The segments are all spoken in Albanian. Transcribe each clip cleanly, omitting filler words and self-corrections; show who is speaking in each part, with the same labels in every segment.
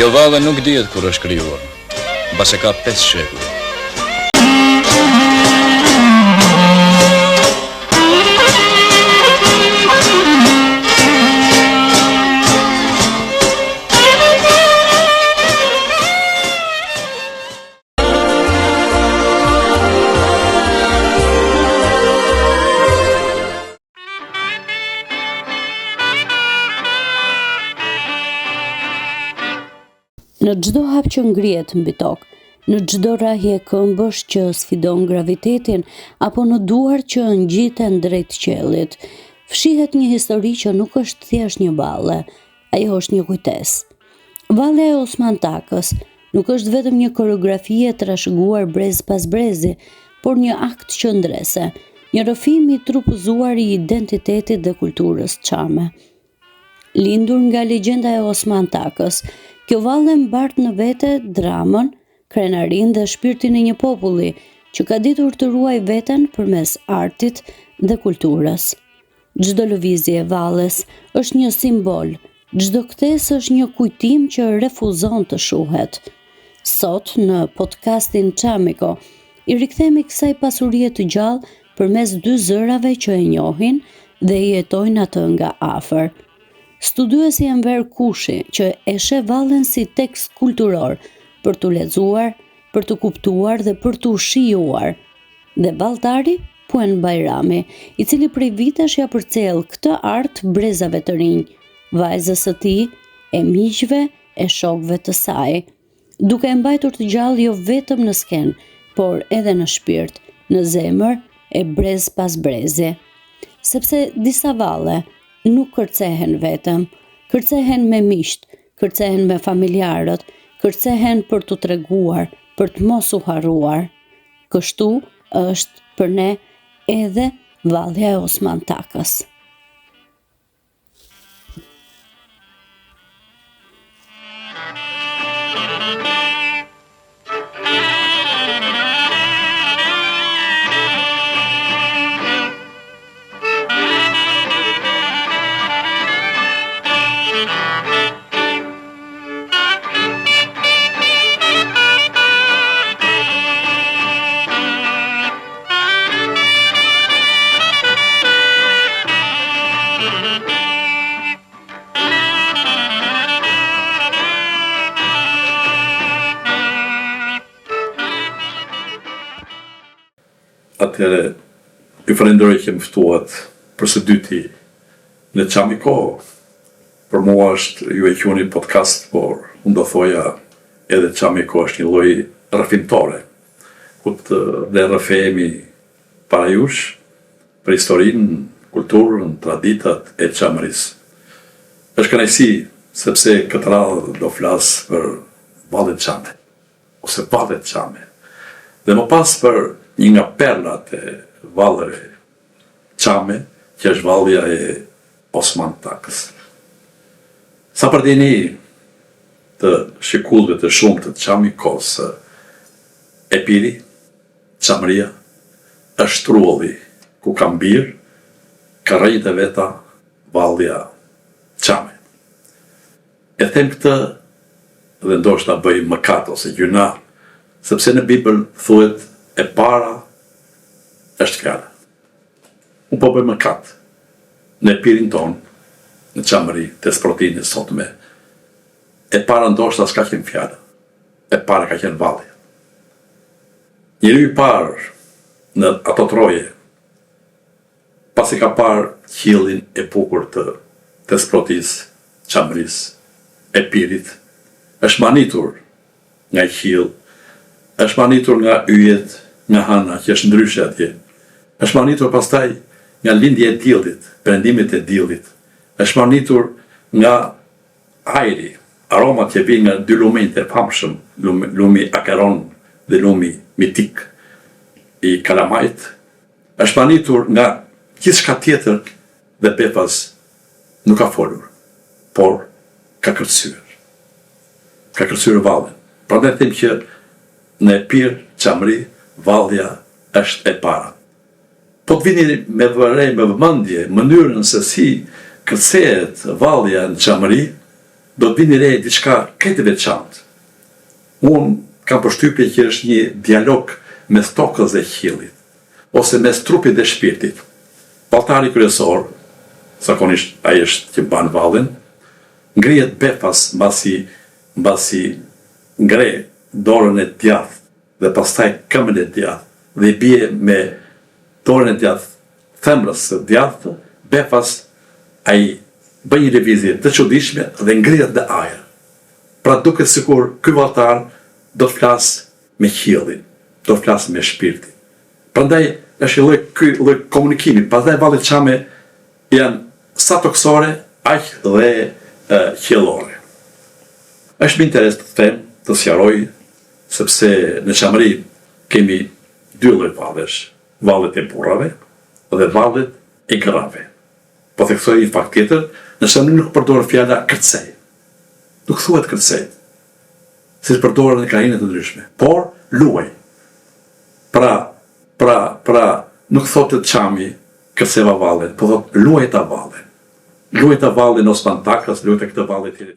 Speaker 1: Kjo valle nuk dihet kur është krijuar, mbase ka 5 shekuj.
Speaker 2: Në çdo hap që ngrihet mbi tokë, në çdo rrahje këmbësh që sfidon gravitetin apo në duar që ngjiten drejt qiellit, fshihet një histori që nuk është thjesht një valle, ajo është një kujtesë. Valja e Osman Takës nuk është vetëm një koreografi e trashëguar brez pas brezi, por një akt qëndrese, një rrëfim i trupëzuar i identitetit dhe kulturës çame. Lindur nga legjenda e Osman Takës, kjo valle mbart në vete dramën, krenarin dhe shpirtin e një populli që ka ditur të ruaj veten përmes artit dhe kulturës. Çdo lëvizje e valles është një simbol, çdo ktesë është një kujtim që refuzon të shuhet. Sot në podcastin Çamiko i rikthehemi kësaj pasurie të gjallë përmes 2 zërave që e njohin dhe i jetojnë atë nga afër. Studiuesi Enver Kushi, që e sheh vallen si tekst kulturor për të lexuar, për të kuptuar dhe për të shijuar. Dhe valltari Puen Bajrami, i cili prej vitesh ja përcjell këtë art brezave të rinj, vajzës së tij, e miqve, e shokëve të saj, duke e mbajtur të gjallë jo vetëm në skenë, por edhe në shpirt, në zemër e brez pas brezi. Sepse disa valle nuk kërcehen vetëm, kërcehen me miqt, kërcehen me familjarët, kërcehen për të treguar, për të mos u harruar. Kështu është për ne edhe Vallja e Osman Takës.
Speaker 3: Atëherë, ju falenderoj që më ftuat për së dyti në Çamiko. Për mua është, ju e quani podcast, por unë do thoja edhe Çamiko është një lloj rrëfimtore, ku të dhe rrëfehemi para jush për historinë, kulturën, traditat e Çamërisë. Është kënaqësi sepse këtë radhë do flas për vallet çame, ose vallet çame. Dhe më pas për një nga perlat e valleve çame, që është vallja e Osman Takës. Sa për dini të shikullëve të shumë të Çamikos, Epiri, Çamëria, është trulli ku ka mbir, ka rrejt e veta vallja çame. E them këtë dhe ndoshta bëj mëkat ose gjuna, sepse në Bibël thuhet e para është fjala. Unë po bëj mëkat në Epirin ton, në Çamëri, të sprotinë sotme. E para ndoshta s'ka qenë fjala. E para ka qenë valli. Njeriu i parë në ato troje, pasi ka parë qiellin e bukur të sprotisë, Çamërisë, Epirit, është manitur nga qiell, është manitur nga yjet, nga hana që është ndryshe atje. Është manitur pastaj nga lindja e diellit, perëndimit e diellit. Është manitur nga ajri, aromat që vijnë nga 2 lumenjtë të famshëm, lumi Akaron dhe lumi mitik i Kalamajt. Është manitur nga gjithçka tjetër dhe Befas nuk ka folur, por ka kërcyer. Ka kërcyer vallen. Prandaj them që në Epir, Çamëri, vallja është e para. Po të vini me vërej, me vëmendje, mënyrën se si kërcehet vallja në Çamëri, do të vini re diçka këtë veçantë. Unë kam përshtypje që është një dialog mes tokës dhe qiellit, ose mes trupit dhe shpirtit. Valltari kryesor, zakonisht ai është që ban vallin, ngrihet befas mbasi ngre dorën e djathtë dhe pastaj këmbën e djathtë dhe i bie me dorën e djathtë themrës së djathtë, befas ai bën një lëvizje të çuditshme dhe ngrihet në ajër. Pra duket sikur ky valltar do të flasë me qiellin, do të flasë me shpirtin. Prandaj është ky lloj komunikimi. Pastaj vallet çame janë sa toksore, aq dhe qiellore. Është më interes të them, të sqaroj, sepse në çamëri kemi dy lloj vallesh, vallet e burrave dhe vallet e grave. Po theksoj një fakt tjetër, nëse nuk përdor fjala kërcej. Nuk thuhet kërcej, si të përdoren në krahinë të ndryshme, por luaj. Pra, nuk thotë të çami kërceva vallen, po thotë luaj ta vallen. Luaj ta vallen Osman Takas, luaj ta këtë valle tjetër.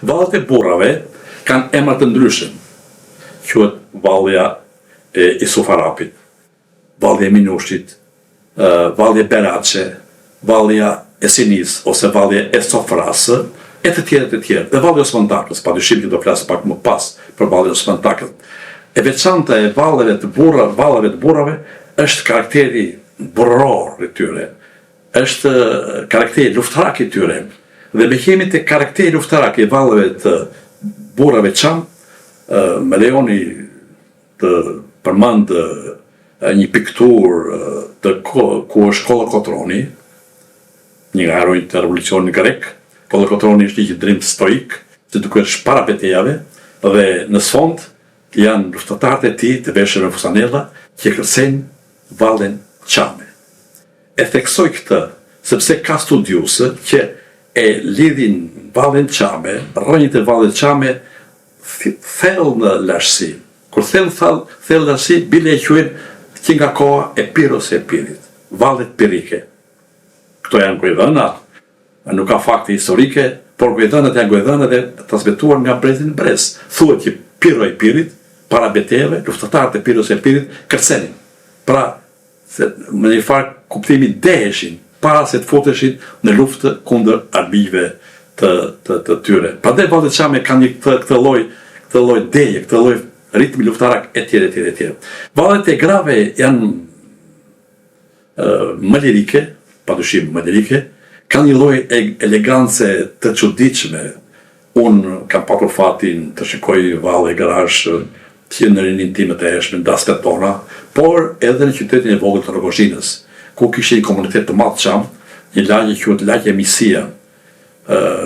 Speaker 3: Vallet e burrave kanë emra të ndryshëm. Quhet vallja e Sufarapit, vallja e Minushit, vallja e Beraçe, vallja e Sinis ose vallja e Sofrasë, e të tjerë. Dhe valli Osman Takës, padyshim që do flas pak më pas për vallin Osman Takës. E veçanta e valleve të burrave është karakteri burror i tyre. Është karakteri luftarak i tyre. Dhe me kemi të karakteri luftarak i valleve të burrave çam, me lejoni të përmend një piktur ku është Kolokotroni, një nga herojtë të revolucionit grek. Kolokotroni është një qendrim stoik, që duke është para betejave, dhe në sfond janë luftëtarët e tij të veshur me fustanella që kërcejnë vallin çame. E theksoj këtë sepse ka studiuese që e lidhin vallin çame, rrënjët e vallit çame thellë në lashësi. Kur thellë lashësi, bile e quajnë që nga koha e Piros e Pirit, vallet pirike. Këto janë gujdhëna, nuk ka fakte historike, por gujdhënat janë gujdhëna dhe transmetuar nga brezi në brez. Thuhet që Piro e Pirit, para betejave, luftëtarët e Piros e Pirit kërcenin. Pra, me një farë kuptimi deheshin, para se të futeshin në luftë kundër armiqve të tyre. Prandaj vallet çame kanë këtë lloj deje, këtë lloj ritmi luftarak etj. Vallet e grave janë më lirike, padyshim më lirike, kanë një lloj elegance të çuditshme. Unë kam patur fatin të shikoj valle grash që në rinin time të hershme në daskat tona, por edhe në qytetin e vogël të Rogozhinës, ku kishte një komunitet të madh çam, një lagje quhet lagja e Misia.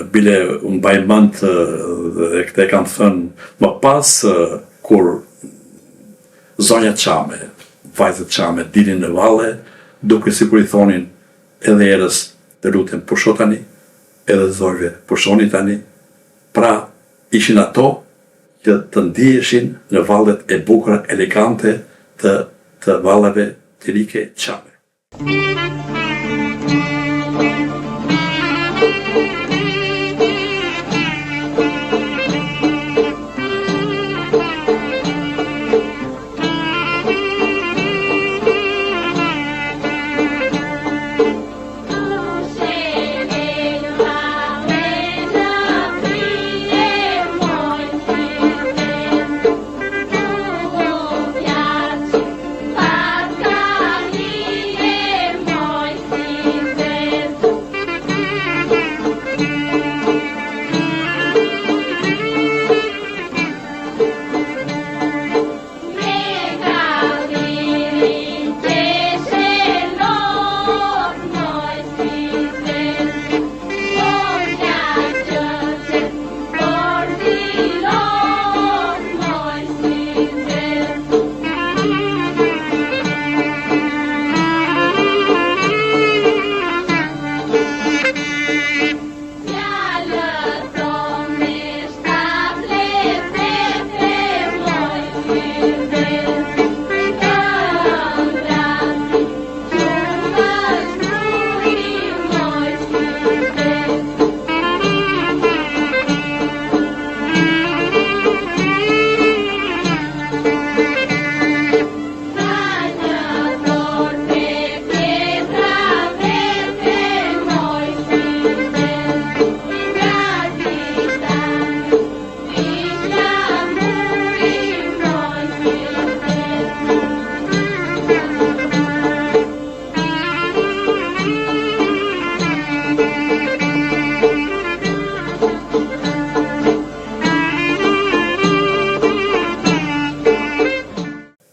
Speaker 3: Bile unë mbaj mend dhe këtë e kam thënë më pas kur zonjat çame, vajzat çame dilin në valle, duke sikur i thonin edhe erës të lutem pusho tani, edhe zorve pushoni tani. Pra ishin ato që të ndieshin në vallet e bukura, elegante të vallave të rike Çame.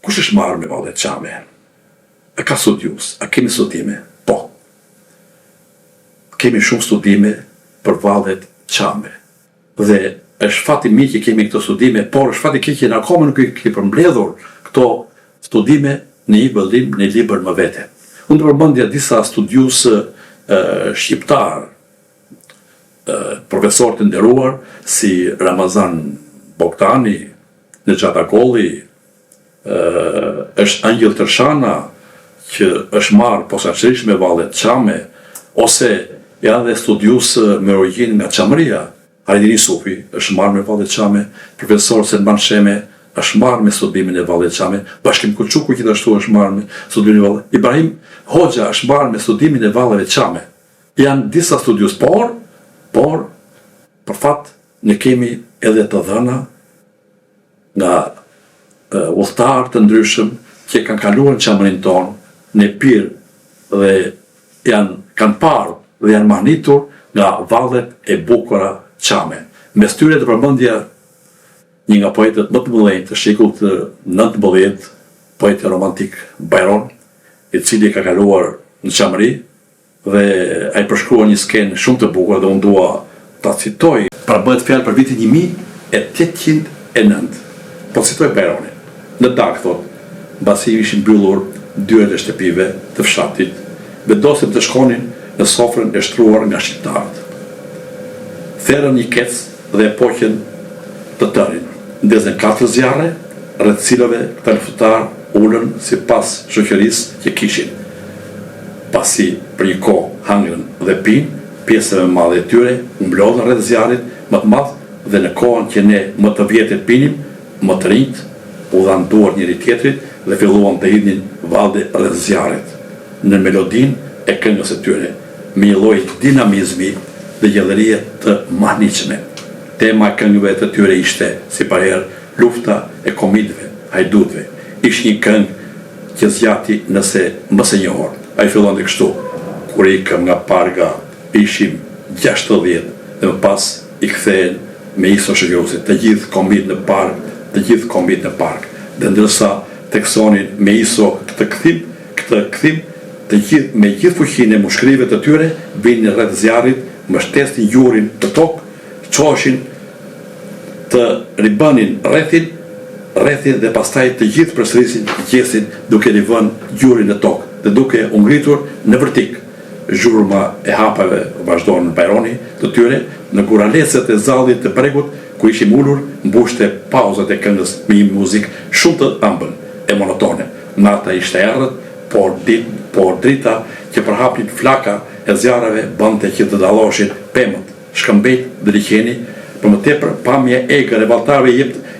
Speaker 3: Kush është marrë me vallet Çame? A ka studius? A kemi studime? Po. Kemi shumë studime për vallet Çame. Dhe është fati mirë që kemi këto studime, por është fati keq që na akoma nuk i kemi përmbledhur këto studime në një vëllim, në libër më vete. Unë të përmendja disa studius shqiptar, profesor të nderuar, si Ramazan Bogdani, Nexhat Akolli, është Angjel Tërshana, që është marrë posaçërisht me vallet Çame, ose janë dhe studius me origjinë nga Çamëria, Hajdini Sufi është marrë me vallet Çame, profesor Selman Sheme është marrë me studimin e vallet Çame, Bashkim Kuçuku gjithashtu është marrë me studimin e vallet, Ibrahim Hoxha është marrë me studimin e valleve Çame. Janë disa studius, por për fat ne kemi edhe të dhëna nga udhëtar të ndryshëm që kanë kaluar në Çamërinë tonë, në pirë dhe kanë parë dhe janë mahnitur nga vallet e bukura Çame. Mes tyre të përmendja një nga poetët më të mëdhenj të shekullit të 19, poeti romantik Byron, i cili ka kaluar në Çamëri dhe ai përshkrua një skenë shumë të bukur dhe unë dua ta citoj. Pra bëhet fjalë për vitin 1809. Po citoj Byronin. Në darkë, thot, mbasi ishin mbyllur dyert e shtëpive të fshatit, vendosim të shkonin në sofrën e shtruar nga shqiptarët. Therrën një kec dhe epoqen të tërin. Ndezën 4 zjarre, rreth cilave këta luftëtar ulën sipas shoqërisë që kishin. Pasi për një kohë hangën dhe pinë, pjesëve më madhe e tyre mblodhen rreth zjarrit më të madh dhe në kohën që ne më të vjetët pinim, më të rinjt u dhanë duart njëri tjetrit dhe filluan të hidhnin valde rreth zjarrit. Në melodinë e këngës së tyre, me një lloj dinamizmi dhe gjallërie të mahnitshme. Tema e këngëve të tyre ishte, si parherë, lufta e komitëve, hajdutëve. Ishte një këngë që zgjati nëse më së një orë. Ai fillonte kështu: kur ikëm nga Parga, ishim 60 dhe më pas i kthehen me iso shoqëruesit, të gjithë kombit në park, dhe ndërsa teksonin me iso këtë kthim, të gjithë me gjithë fuqinë e mushkrive të tyre vinin rreth zjarrit, mbështesin jurin të tokë, çoheshin të ribënin rrethin dhe pastaj të gjithë përsërisin qesin duke i vënë jurin në tokë dhe duke u ngritur në vërtik. Zhurma e hapave vazhdon në Bajroni të tyre, në guralecet e zallit të bregut ku ishim ulur, mbushte pauzat e këngës me një muzikë shumë të ëmbël e monotone. Nata ishte errët, por drita që përhapnin flaka e zjarreve bënte që të dalloshin pemët, shkëmbejt dhe liqeni, për më tepër pamje egër e valltarëve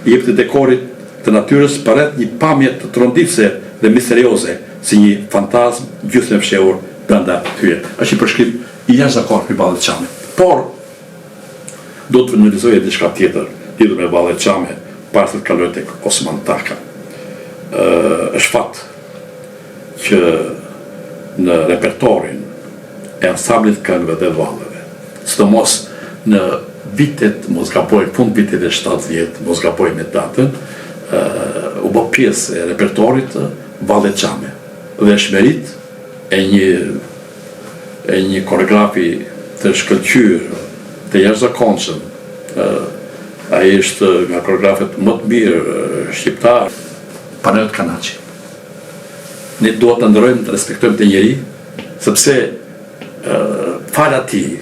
Speaker 3: jepte dekorit të natyrës përreth një pamje të tronditëse dhe misterioze, si një fantazm gjysmë fshehur brenda tyre. Është një përshkrim i jashtëzakonshëm i Ballet Çame. Por do të analizoje diçka tjetër lidhur me Ballet Çame, para se të kaloj tek Osman Taka. Është fat që në repertorin e ansamblit këngëve dhe valleve, sidomos në vitet, mos gaboj, fund viteve 70, mos gaboj me datën, u bë pjesë e repertorit Ballet Çame. Dhe është merit e një koreografi të shkëlqyer, të jashtëzakonshëm. Ai është nga koreografët më të mirë shqiptar, Panayot Kanaçi. Ne duhet të ndërojmë të respektojmë të njeri, sepse fal atij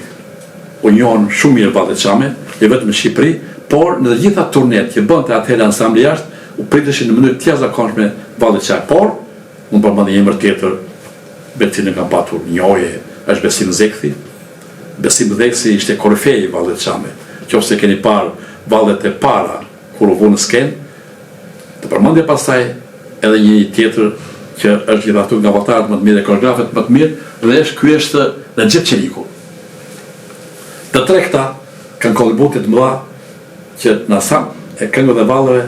Speaker 3: u njohën shumë mirë Ballet Çame, jo vetëm në Shqipëri, por në të gjitha turnet që bënte atëherë ansambli jashtë, u priteshin në mënyrë të jashtëzakonshme Ballet Çame. Por unë përmend një emër tjetër, Betsin e ka patur njohje, është Besim Zekthi. Besim Zekthi ishte korifej i Ballet Çame. Qofse keni parë vallet e para kur u vu në skenë, të përmendje pastaj edhe një tjetër që është gjithashtu nga valltarët më të mirë, koreografët më të mirë, dhe ky është Recep Çeliku. Të tre këta kanë kontribute të mëdha që në ansambl e këngëve dhe valleve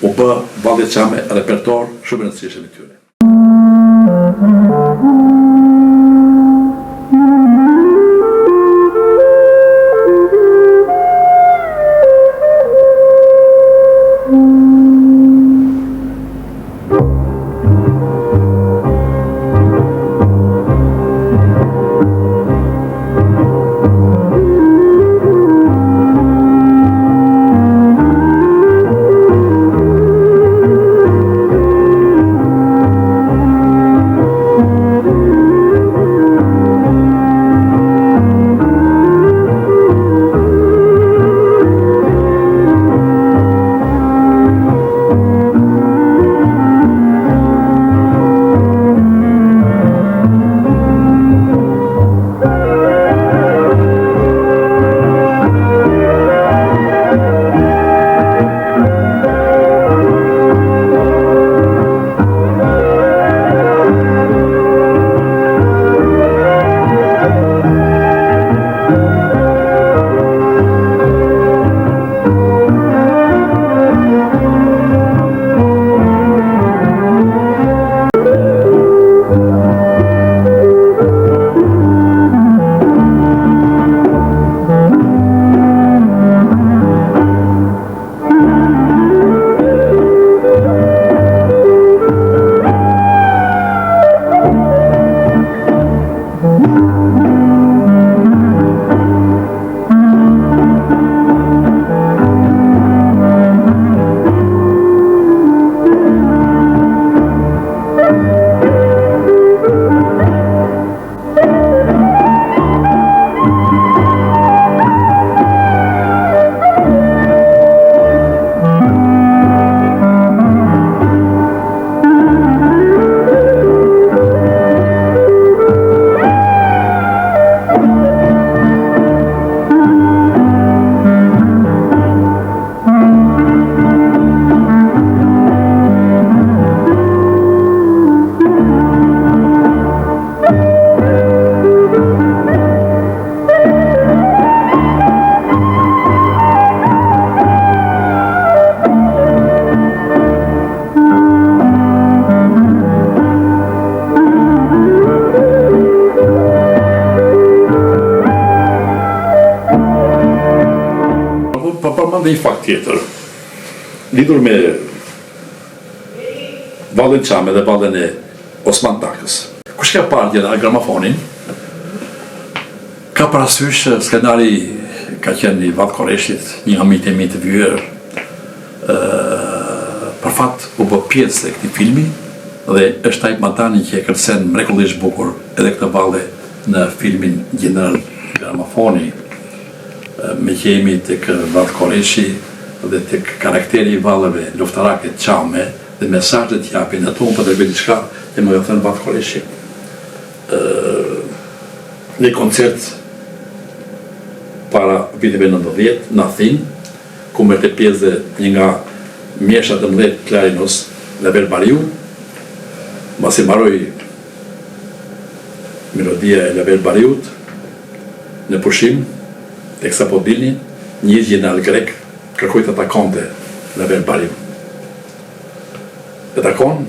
Speaker 3: u bë Ballet Çame repertor shumë i rëndësishëm i tyre. Dhe një fakt tjetër, lidhur me Ballet Çame dhe ballen e Osman Takës. Kush ka parë gjitha gramofonin, ka parasysh skenari ka qenë i Vall Koreshit, një amit e mi të vyer, për fat u bë pjesë e këtij filmi dhe është ai Matani që e kërcen mrekullisht bukur edhe këtë valle në filmin Gjeneral Gramofoni. me qemi tek Vallë Koreshi dhe tek karakteri i vallëve luftarake çame dhe mesazhet që japin ato për të bërë diçka e më thënë Vallë Koreshi. Një koncert para viteve 90 në Athinë, ku merrte pjesë një nga mjeshat e mëdhenj klarinos, Level Bariu, mbasi mbaroi melodia e Level Bariut në pushim, teksa po dilnin, një general grek kërkoi të takonte Level Bariu. E takon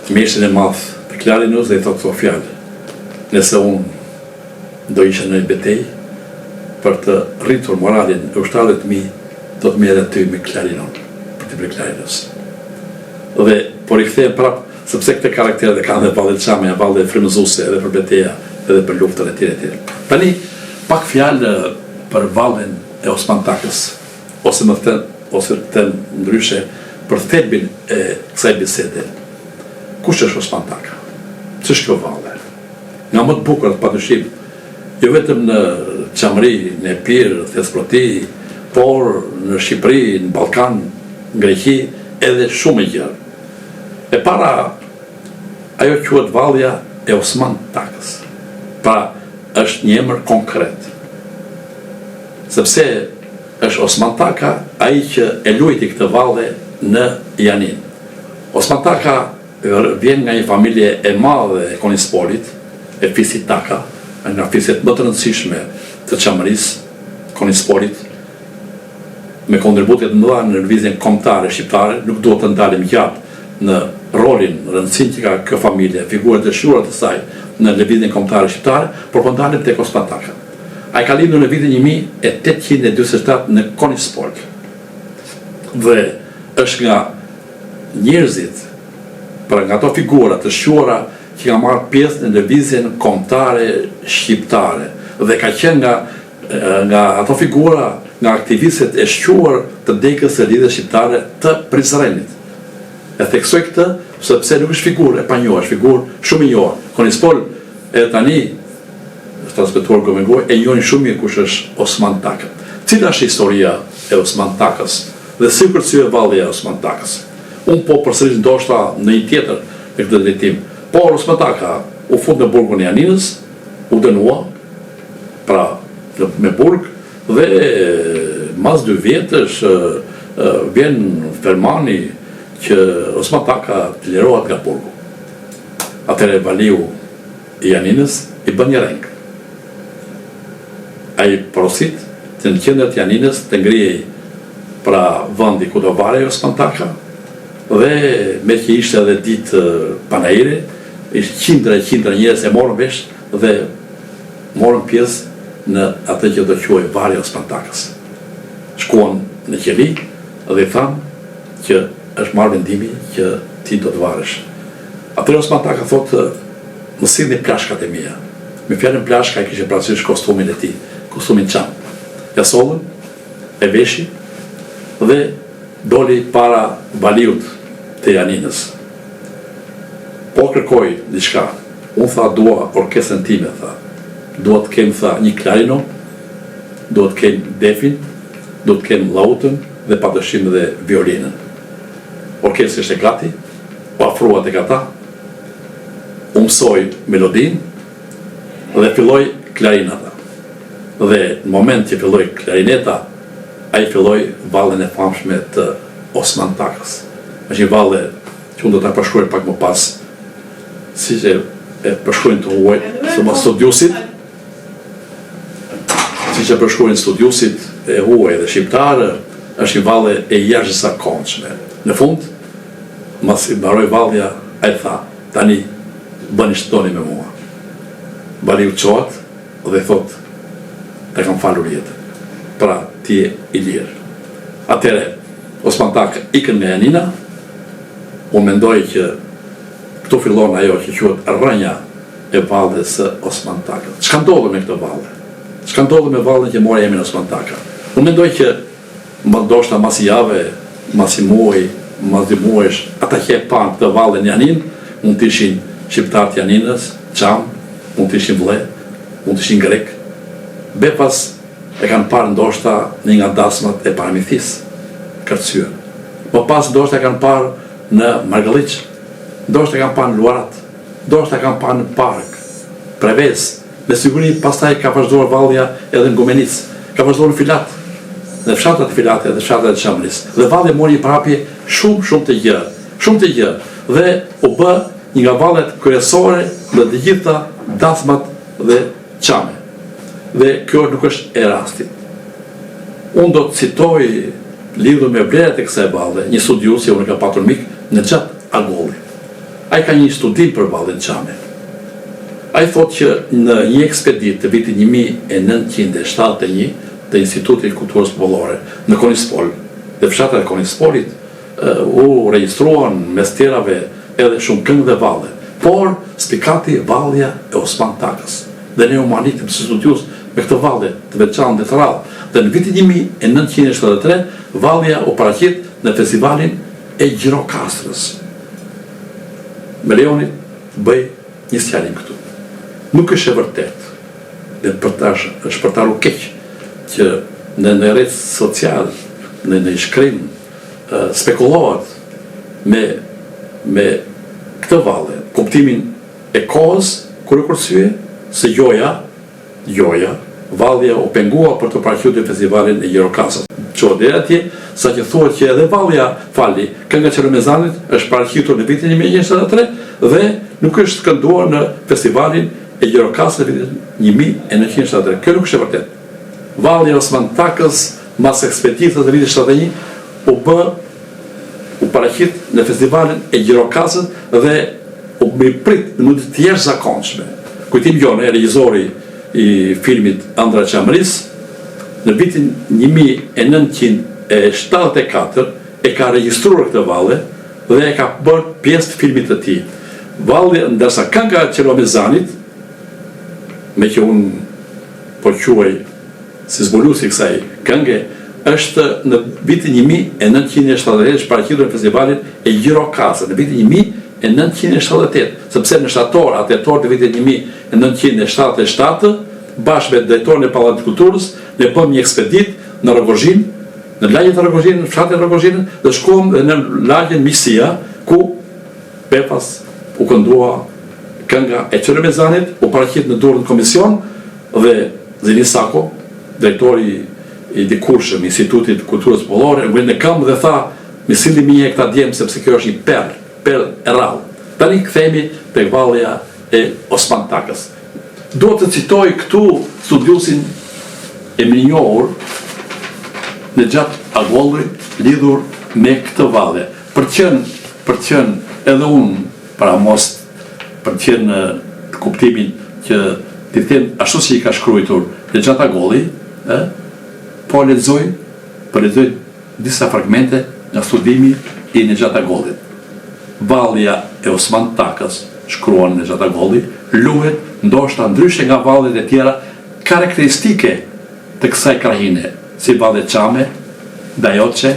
Speaker 3: mjeshin e madh të klarinos dhe i thotë këto fjalë: nëse unë do isha në betejë për të rritur moralin e ushtarëve të mi, do të merret ty me klarinon, për të bërë klarinos. Dhe por i kthehem prap, sepse këto karaktere kanë dhe vallë çame, vallë frymëzuese edhe për betejë, edhe për luftën e tjera. Tani pak fjalë për vallën e Osman Takës, ose të them ndryshe për thelbin e kësaj bisede. Kush është Osman Taka? Ç'është kjo vallë? Nga më të bukurat padyshim, jo vetëm në Çamri, në Epir, Thesproti, por në Shqipëri, në Ballkan, në Greqi, edhe shumë e gjerë. E para, ajo quhet vallja e Osman Takës. Pra, është një emër konkret. Sepse është Osman Taka ai që e luajti këtë vallë në Janin. Osman Taka vjen nga një familje e madhe e Konispolit, e fisit Taka, nga fiset më të rëndësishme të Çamërisë, Konispolit, me kontributet mëdha në lëvizjen kombëtare shqiptare. Nuk duhet të ndalim gjatë në rolin, rëndësinë që ka kjo familje, figurat e shura të saj në lëvizjen kombëtare shqiptare, por po ndalim tek Osman Taka. Ai ka lindur në vitin 1847 në Konispol. Dhe është nga njerëzit, pra nga ato figura të shuara që ka marrë pjesë në lëvizjen kombëtare shqiptare dhe ka qenë nga ato figura, nga aktivistët e shquar të dekës së lidhjes shqiptare të Prizrenit. E theksoj këtë sepse nuk është figurë e panjohur, është figurë shumë e njohur. Konispol edhe tani transmetuar Gomengoj e njohin shumë mirë kush është Osman Taka. Cila është historia e Osman Takës dhe si përcjell valli e Osman Takës? Unë po përsëris ndoshta në një tjetër në këtë drejtim. Por Osman Taka u fut në burgun e Janinës, u dënua, pra me burg, dhe mas 2 vjetësh vjen fermani që Osman Taka të lirohet nga burgu. Atëherë valiu i Janinës i bën një reng. Ai porosit që në qendër të Janinës të ngrihej pra vendi ku do varej Osman Taka, dhe me që ishte edhe ditë panajire, ishte qindra njerëz e morën vesh dhe morën pjesë në atë që do quhej varri i Osman Takës. Shkuan në qeli dhe thanë që është marrë vendimi që ti do të varesh. Atëherë Osman Taka thotë, më sillni plashkat e mia. Me fjalën plashka e kishte parasysh kostumin e tij, kostumin çam. Ja sollën, e veshi dhe doli para valiut të Janinës. Po kërkoi diçka. Unë tha dua orkestrën time, tha. Dua të kem, tha, një klarino, dua të kem defin, dua të kem lautën dhe padyshim dhe violinën. Orkestra ishte gati, u afrua tek ata, u mësoi melodinë dhe filloi klarinata. Dhe në moment që filloi klarineta, ai filloi vallën e famshme të Osman Takës. Është një vallë që unë do ta përshkruaj pak më pas, si që e përshkruajnë të huaj, së mas studiusit, si që përshkruajnë studiusit e huaj dhe shqiptarë, është një vallë e jashtëzakonshme. Në fund, mas i mbaroi vallja, ai tha, tani bëni ç'doni me mua. Baliu çohet dhe thot, të kam falur jetën. Pra, ti je i lirë. Atëherë, Osman Taka ikën nga Janina, unë mendoj që këtu fillon ajo që quhet rrënja e vallës së Osman Takës. Çka ndodhi me këtë vallë? Çka ndodhi me vallën që mori emrin Osman Taka? Unë mendoj që ndoshta mas jave, mas i muaj, mas 2 muajsh, ata që e pan këtë vallën Janin, mund të ishin shqiptar të Janinës, çam, mund të ishin vëllë, mund të ishin grek. Bepas e kanë parë ndoshta një nga dasmat e Paramithisë, kërcyer. Më pas ndoshta e kanë parë në Margëlliç, ndoshta e kanë parë në Luarat, ndoshta e kanë parë në park, Prevez. Me siguri pastaj ka vazhduar vallja edhe në Gomenic, ka vazhduar në Filat, në fshatrat e Filatit dhe fshatrat e Çamëris. Dhe vallja mori një parapje shumë të gjerë, dhe u bë një nga vallet kryesore në të gjitha dasmat dhe Çame. Dhe kjo nuk është e rastit. Unë do të citoj lidhur me vlerat e kësaj valle, një studius që unë ka patur mik në Xhat Agolli. Ai ka një studim për vallin Çame. Ai thotë që në një ekspedit të vitit 1971 të Institutit Kulturës Popullore në Konispol, dhe fshatrat e Konispolit u regjistruan mes tjerave edhe shumë këngë dhe valle, por spikati vallja e Osman Takës. Dhe ne u manitëm si studius me këtë valle të veçantë dhe të rrallë. Dhe në vitin 1973 vallja u paraqit në festivalin e Gjirokastrës. Me lejonit bëj një sqarim këtu. Nuk është e vërtet, dhe është përtaru keq, që në rrjet social, në shkrim, spekulohet me këtë valle, kuptimin e kohës, kur e kursye, se joja, vallja u pengua për të paraqitur në festivalin e Gjirokastës. Çohet deri atje, sa që thuhet që edhe vallja kënga e Çeremezanit është paraqitur në vitin 1973 dhe nuk është kënduar në festivalin e Gjirokastës në vitin 1973. Kjo nuk është e vërtet. Vallja Osman Takës, mas ekspeditës në vitin 71, u paraqit në festivalin e Gjirokastës dhe u prit në mënyrë të jashtëzakonshme. Kujtim jonë e regjizori i filmit Andra Çamëris, në vitin 1974 e ka regjistruar këtë valle dhe e ka bërë pjesë të filmit të tij. Valli, ndërsa kënga e Çeremezanit, me që unë po quaj si zbulusi kësaj kënge, është në vitin 1978 paraqitur në festivalin e Gjirokastës, në vitin 1978, sepse në shtator, tetor të vitit 1977, bashkë me drejtorin e Pallatit të Kulturës, ne bëm një ekspedit në Rogozhin, në lagjet e Rogozhinit, në fshatin e Rogozhinit, dhe shkuam në lagjen Misia, ku Pepas u këndua kënga e Çeremezanit, u paraqit në dorën komision, dhe Zeni Sako, drejtori i dikurshëm i Institutit Kulturës Popullore, ngel në këmbë dhe tha, "Mi silli mi e këta djemë sepse kjo është një perl e rrallë." Tani kthehemi tek vallja e Osman Takës. Do të citoj këtu studiusin e mirënjohur në Xhat Agolli lidhur me këtë valle. Për qenë edhe unë, para mos për qenë në kuptimin që të them ashtu si i ka shkruar në Xhat Agolli, po lexoj disa fragmente nga studimi i në Xhat Agollit. Vallja e Osman Takës, shkruan në Xhat Agolli, luhet ndoshta ndryshe nga vallet e tjera karakteristike të kësaj krahine, si vallet Çame, Dajoçe,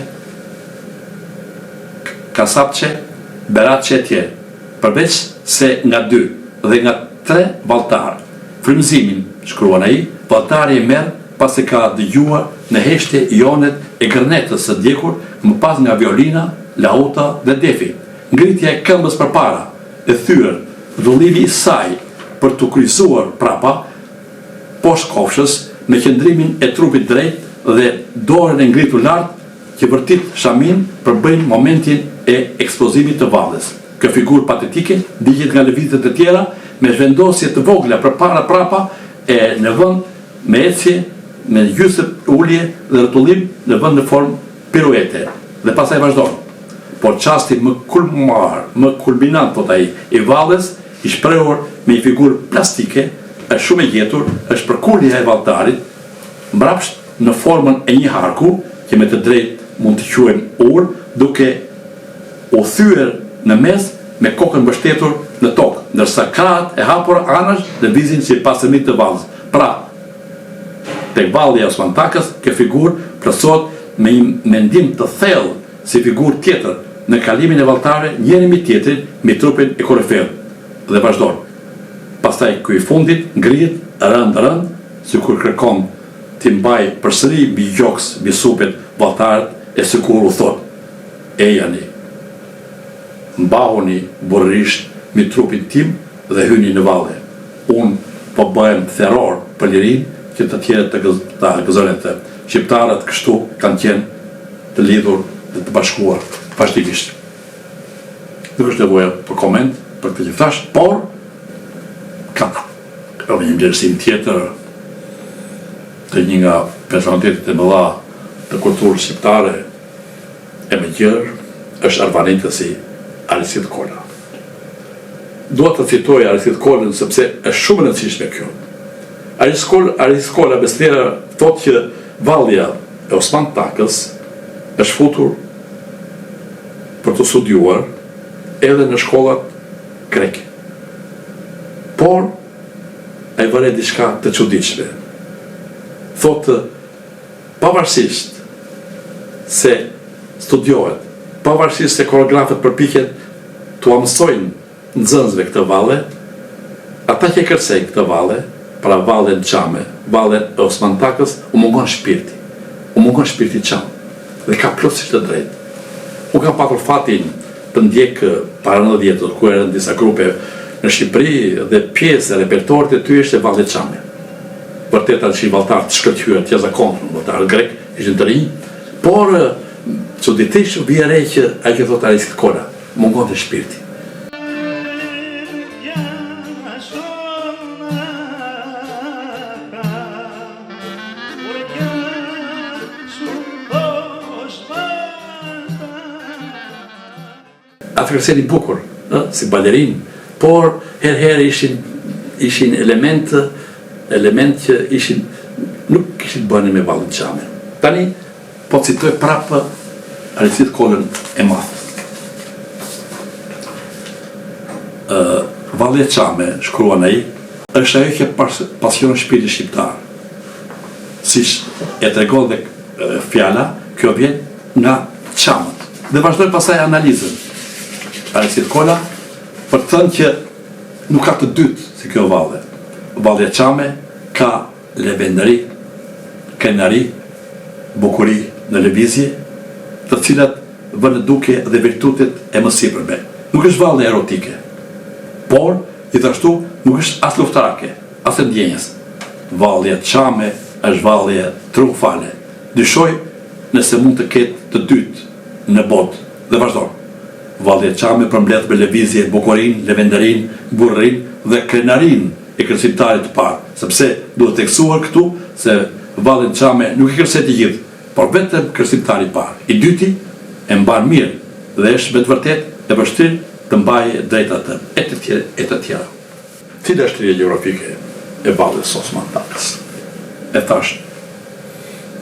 Speaker 3: Kasapçe, Beratçe e tjerë, përveç se nga 2 dhe nga 3 valltar. Frymëzimin, shkruan ai, valltari e merr pasi ka dëgjuar në heshtje ionet e gërnetës së djegur, më pas nga violina, lauta dhe defi. Ngritja e këmbës përpara, e thyer, dhullimi i saj për të kryqëzuar prapa poshtë kofshës me qëndrimin e trupit drejt dhe dorën e ngritur lart që vërtit shamin përbëjnë momentin e eksplozimit të valles. Kjo figurë patetike digjet nga lëvizjet e tjera me zhvendosje të vogla përpara prapa e në vend me ecje, me gjysmë ulje dhe rrotullim në vend në formë piruete. Dhe pastaj vazhdon. Por çasti më kulminant, thot ai, i valles, i shprehur me një figurë plastike, është shumë e gjetur, është përkulja e valltarit, mbrapsht në formën e një harku, që me të drejtë mund të quhen ur, duke u thyer në mes me kokën mbështetur në tokë, ndërsa krahët e hapura anash lëvizin sipas rrymit të vallës. Pra, tek vallja e Osman Takës, kjo figurë plotësohet me një mendim të thellë si figurë tjetër në kalimin e valltarëve njëri mbi tjetrin me trupin e korifeut. Dhe vazhdon. Pastaj ky i fundit ngrihet rënd, sikur kërkon t'i mbaj përsëri mbi gjoks, mbi supet valltarët e sikur u thot, ejani, mbahuni burrisht mi trupin tim dhe hyni në valle. Unë po bëhem therror për lirinë që të tjerët të gëzohen të. Shqiptarët kështu kanë qenë të lidhur dhe të bashkuar vazhdimisht. Nuk është nevoja për koment për këtë që thash, por ka një vlerësim tjetër të një nga personalitetet e mëdha të kulturës shqiptare e më gjerë është arvanitësi Aristid Kola. Dua të citoj Aristid Kolën sepse është shumë e rëndësishme kjo. Aristid Kola Beslera thotë që vallja e Osman Takës është futur për të studiuar edhe në shkollat greke. Por ai vëre diçka të çuditshme. Thotë pavarësisht se studiohet, pavarësisht se koreografët përpiqen t'u mësojnë nxënësve këtë valle, ata që kërcejnë këtë valle, pra vallen Çame, vallen e Osman Takës, u mungon shpirti. U mungon shpirti Çam. Dhe ka plotësisht të drejtë. Unë kam patur fatin të ndjek para 90 vjetëve, ku erën disa grupe në Shqipëri dhe pjesë e repertorit e tyre ishte valli Çame. Vërtet atë valltar të shkëlqyer, të jashtëzakonshëm, valltar grek, ishin të rinj, por çuditërisht vjen re që ai që thotë Aristid Kola, mungonte shpirti. Atë kërceni bukur, si balerin, por herë ishin element që nuk kishin bënë me vallin Çame. Tani, po citoj prapë Aristid Kolën e madh. Valli Çame, shkruan ai, është ajo që pasion shpirti shqiptar. Siç e tregon dhe fjala, kjo vjen nga Çamët. Dhe vazhdoj pastaj analizën. Aristid Kola për të thënë që nuk ka të dytë si kjo valle. Valli Çame ka levendëri, kenari, bukuri në lëvizje, të cilat vënë duke dhe virtutet e më sipërme. Nuk është valle erotike, por gjithashtu nuk është as luftarake, as e ndjenjes. Valli Çame është valle triumfale. Dyshoj nëse mund të ketë të dytë në botë dhe vazhdon. Valli Çame përmbledh me lëvizje bukurin, levendërin, burrin dhe krenarin e kërcimtarit të parë, sepse duhet teksuar këtu se valli Çame nuk i kërcet i gjithë, por vetëm kërcimtari i parë. I dyti e mban mirë dhe është me të vërtet e vështirë të mbajë drejt atë, e të tjera. Cila është shtrirja gjeografike e vallit Osman Takës? E thash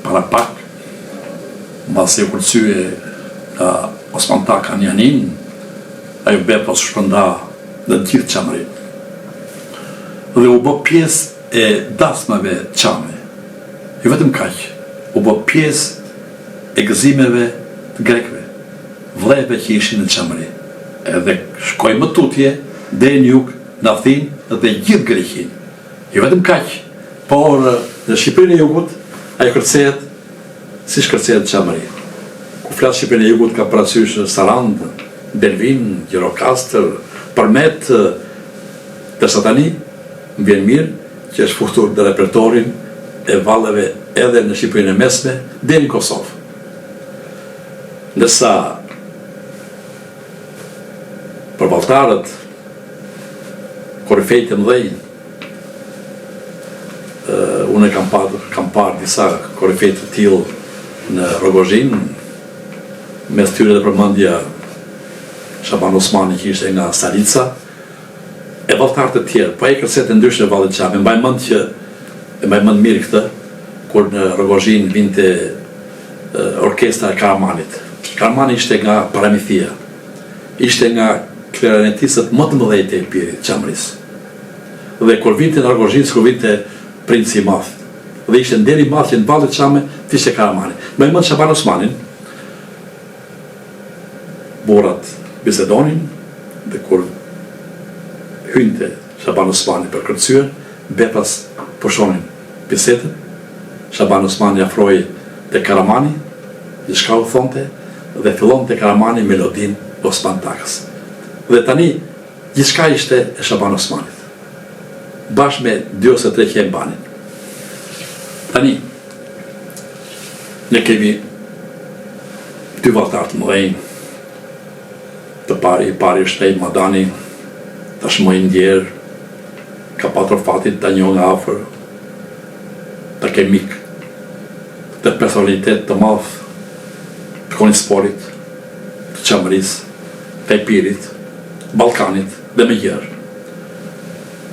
Speaker 3: para pak, mbasi u kërcye nga Osman Taka në Janin, ajo bepos shpërnda në gjithë Çamërinë. Dhe u bë pjesë e dasmave Çame. Jo vetëm kaq, u bë pjesë e gëzimeve të grekëve, vëllezërve që ishin në Çamëri. Edhe shkoi më tutje deri në jug, në Athinë dhe gjithë Greqinë. Jo vetëm kaq, por në Shqipërinë e Jugut ajo kërcehet siç kërcehet Çamëri. Ku flas Shqipërinë e Jugut ka parasysh Sarand, Delvin, Gjirokastër, përmet dërsa tani më vjen mirë që është futur në repertorin e valleve edhe në Shqipërinë e Mesme deri në Kosovë. Ndërsa për valltarët korifejt e mëdhenj, unë kam parë disa korifejt të tillë në Rogozhin, mes tyre dhe përmendja Shaban Osmani që ishte nga Starica, e valltarët e tjerë, po ai kërcete ndryshe vallit Çame. Mbaj mend mirë këtë, kur në Rogozhin vinte orkestra e Karamanit. Karamani ishte nga Paramithia, ishte nga klarinetistët më të mëdhenj të Epirit, Çamërisë. Dhe kur vinte në Rogozhin, kur vinte princi i madh, dhe ishte nderi i madh që në vallit Çame të ishte Karamani. Mbaj mend Shaban Osmanin, burrat bisedonin, dhe kur hynte Shaban Osmani për kërcyer, bepas pushonin bisedën, Shaban Osmani afroi te Karamani, diçka u thonte, dhe fillon te Karamani melodin Osman Takës. Dhe tani, gjithçka ishte e Shaban Osmanit. Bashkë me 2 ose 3 që e mbanin. Tani, ne kemi 2 valltar të mëdhenj. I pari është Tej Madani, tashmë i ndjerë, ka patur fatit ta njoh nga afër, ta ke mik, të personalitet të madh të konisporit, të qamërisë, të Epirit, Ballkanit dhe me gjerë.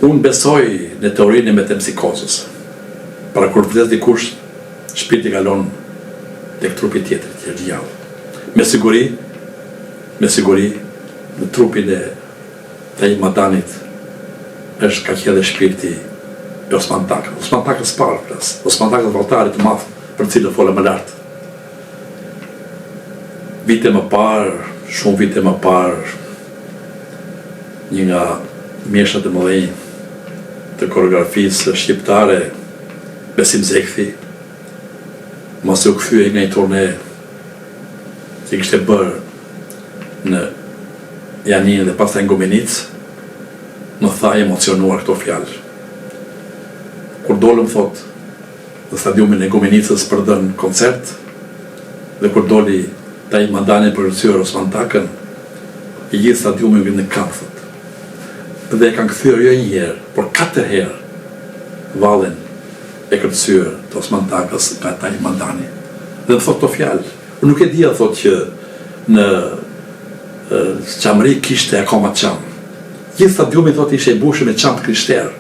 Speaker 3: Unë besoj në teorinë e metempsikozës. Para kur vdes dikush, shpirti kalon tek trupi tjetër, që është gjallë. Me siguri, në trupin e Tej Madanit është ka qenë shpirti e Osman Takës. Osman Takës parë plas. Osman Takës valltarit të madh për cilën folëm më lart. Shumë vite më parë, një nga mjeshtrat e mëdhenj të koreografisë shqiptare, Besim Zekthi, mos u kthye nga një turne që kishte bërë në Janin dhe pastaj në Gomenic, më tha emocionuar këto fjalë. Kur dolëm, thot, në stadiumin e Gomenicës për dhënë koncert, dhe kur doli Tej Madani për rësyrë Osman Takën, i gjithë stadiumin vjen në kamp, thot. Dhe e kanë kthyer jo një herë, por 4 herë vallën e kërcyer të Osman Takës nga Tej Madani. Dhe më thot këto fjalë. Unë nuk e dija, thot, që në qamëri kishte akoma qam. Gjithë stadiumi, thot, ishe i mbushur me qam të krishterë.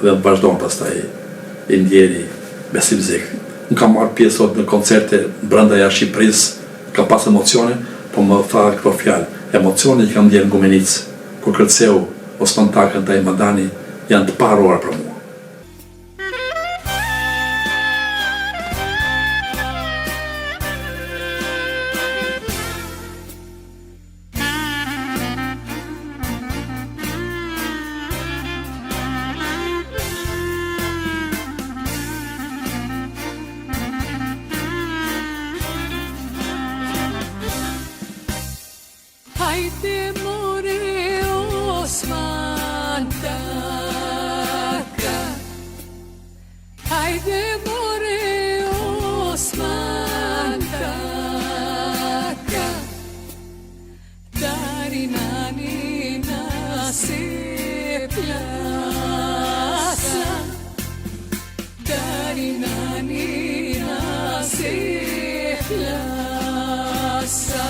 Speaker 3: Dhe në vazhdojnë pastaj i ndjeri Besim Zekthi. Unë kam marrë pjesë sot në koncerte brenda jashtë Shqipërisë, kam pas emocione, po më tha këto fjalë. Emocione që kam ndjerë në Gomenicë, kur kërceu Osman Takën Tej Madani, janë të paruara për mua.
Speaker 4: Hajde more Osman Taka, hajde more Osman Taka, dari nani nase plasa, dari nani nase plasa.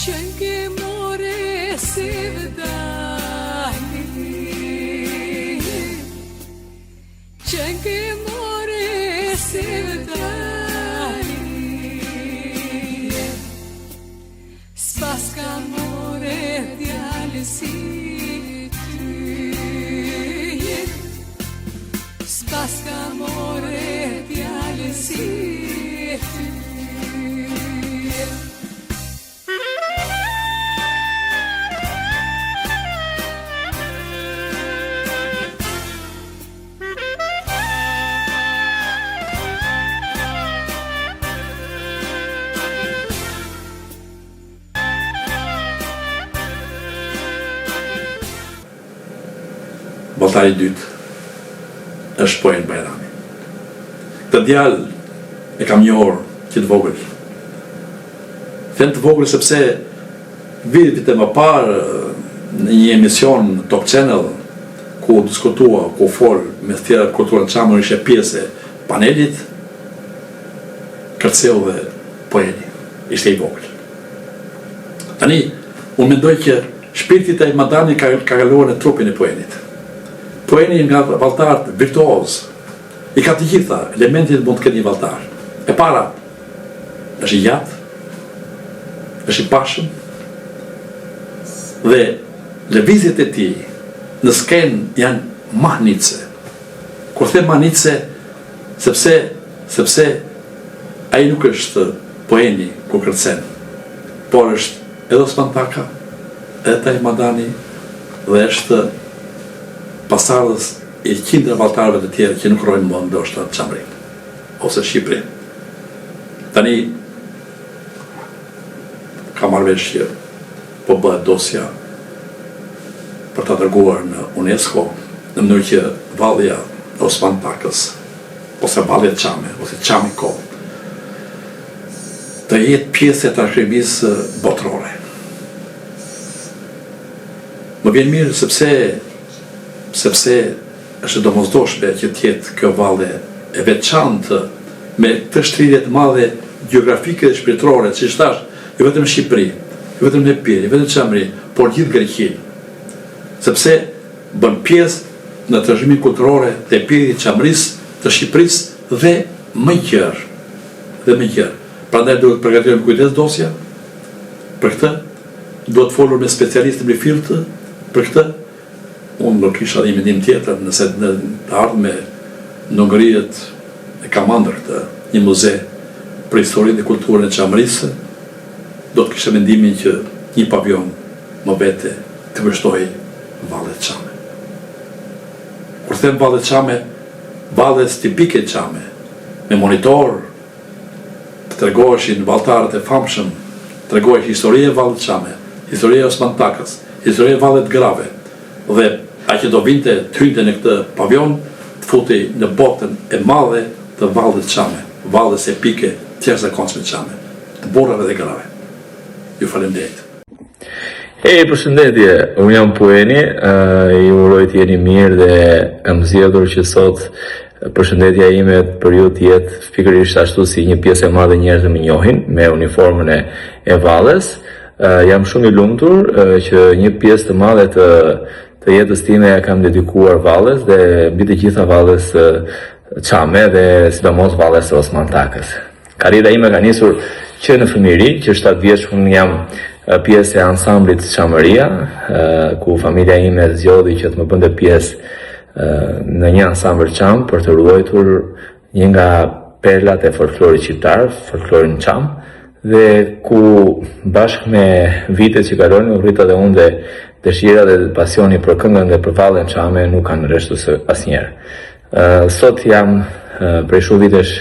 Speaker 4: Çenge more sevdali, çenge more sevdali, spaska more djalësi ty, spaska more djalësi ty.
Speaker 3: Valltari i dytë është Poen Bajrami. Këtë djalë e kam njohur që të vogël. Them të vogël sepse vitet më parë në një emision Top Channel ku diskutua, ku fol me tjera kulturën çamur, ishte pjesë e panelit, kërceu dhe Poeni, ishte i vogël. Tani, unë mendoj që shpirti Tej Madani ka kaluar në trupin e Poenit. Poeni nga valltarët virtuoz, I ka të gjitha elementit mund të ketë një valltar. E para është i gjatë, është i pashëm, dhe lëvizjet e tij në skenë janë mahnice. Kur them mahnice, sepse ai nuk është poeni ku kërcen, por është edhe Osman Taka, edhe Taji Madani, dhe është pasardhës i qindra valltarëve të tjerë që nuk rrojnë më ndoshta Çamrinë ose Shqipërinë. Tani ka marrë vesh që po bëhet dosja për ta dërguar në UNESCO në mënyrë që vallja Osman Takës ose vallja Çame ose Çamiko të jetë pjesë e trashëgimisë botërore. Më vjen mirë sepse është domosdoshme që të jetë kjo vallë e veçantë me të shtrirje të madhe gjeografike dhe shpirtërore, siç thash, jo vetëm Shqipëri, jo vetëm Epiri, jo vetëm Çamri, por gjithë Greqinë. Sepse bën pjesë në trashëgiminë kulturore të Epirit, të Çamrisë, të Shqipërisë dhe më gjërë. Prandaj duhet të përgatitojmë kujdes dosja për këtë, duhet folur me specialistë mbi filtë për këtë. Unë do kisha një mendim tjetër nëse në të ardhme në ngrihet e kam ëndër këtë një muze për historinë dhe kulturën e Çamrisë, do të kisha mendimin që një pavion më vete të vështoj vallet Çame. Kur them vallet Çame, vallet tipike Çame, me monitor të tregoheshin valltarët e famshëm, tregohesh historia e vallet Çame, historia e Osman Takës, historia e vallet Grave, dhe a që do vinte të hynte në këtë pavion, të futi në botën e madhe të vallet Çame, valles epike të jashtëzakonshme Çame, të burrave dhe grave. Ju falenderoj.
Speaker 5: Përshëndetje, unë jam Pueni, ju uroj të jeni mirë dhe kam zgjedhur që sot përshëndetja ime për ju të jetë pikërisht ashtu si një pjesë e madhe njerëzve më njohin me uniformën e valles. Jam shumë i lumtur që një pjesë të madhe të jetës time e kam dedikuar valles dhe mbi të gjitha valles Çame dhe sidomos valles Osman Takës. Karriera ime ka nisur që në fëmijëri, që 7 vjeç unë jam pjesë e ansamblit Çamëria, ku familja ime zgjodhi që të më bënte pjesë në një ansambël Çam për të ruajtur një nga perlat e folklorit shqiptar, folklorin Çam, dhe ku bashkë me vitet që kalojnë u rrita dhe unë dhe dëshira dhe pasioni për këngën dhe për vallen Çame nuk kanë rreshtur asnjëherë. Sot jam prej shumë vitesh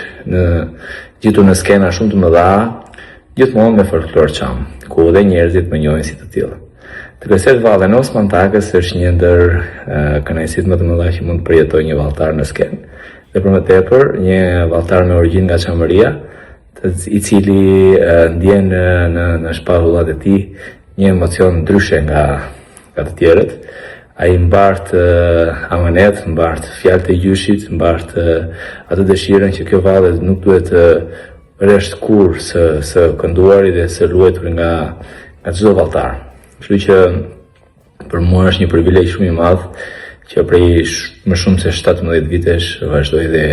Speaker 5: gjitur në skena shumë të mëdha, gjithmonë me folklor Çam, ku edhe njerëzit më njohin si të tillë. Të kërcet vallen Osman Takës është një ndër kënaqësitë më të mëdha që mund të përjetoj një valltar në skenë. Dhe për më tepër, një valltar me origjinë nga Çamëria, i cili ndjen në shpatullat e tij një emocion ndryshe nga të tjerët. Ai mbart amanet, mbart fjalët e gjyshit, mbart atë dëshirën që kjo valle nuk duhet të rresht kurrë së kënduari dhe së luajtur nga çdo valltar. Kështu që për mua është një privilegj shumë i madh që prej më shumë se 17 vitesh vazhdoj dhe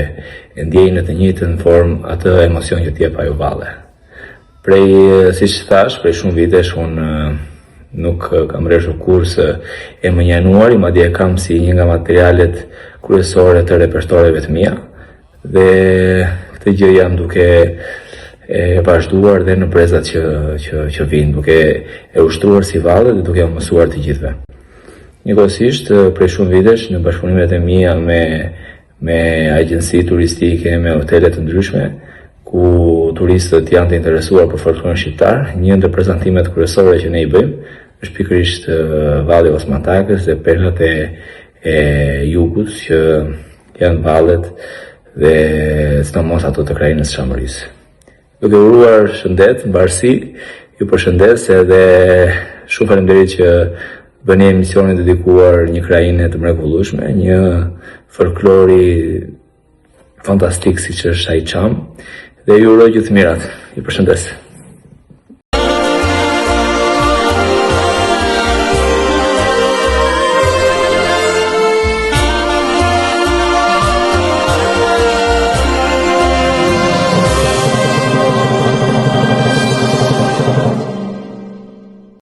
Speaker 5: e ndjej në të njëjtën formë atë emocion që t'jep ajo valle. Siç thash, prej shumë vitesh unë nuk kam rreshur kurrë së e mënjanuari, madje e kam si një nga materialet kryesore të repertoreve të mia dhe këtë gjë jam duke e vazhduar dhe në brezat që vinë, duke e ushtruar si valle dhe duke mësuar të gjithëve. Njëkohësisht, prej shumë vitesh në bashkëpunimet e mia me agjenci turistike, me hotele të ndryshme, ku turistët janë të interesuar për folklorin shqiptar, një ndër prezantimet kryesore që ne i bëjmë është pikërisht valli Osman Takës dhe perlat e jugut që janë vallet dhe sidomos ato të krajinës së Çamërisë. Duke uruar shëndet, mbarësi, ju përshëndes edhe shumë faleminderit që bëni emisionin dedikuar një krajine të mrekullueshme, një folklori fantastik siç është ai Çam, dhe ju uroj gjithë mirat. Ju përshëndes.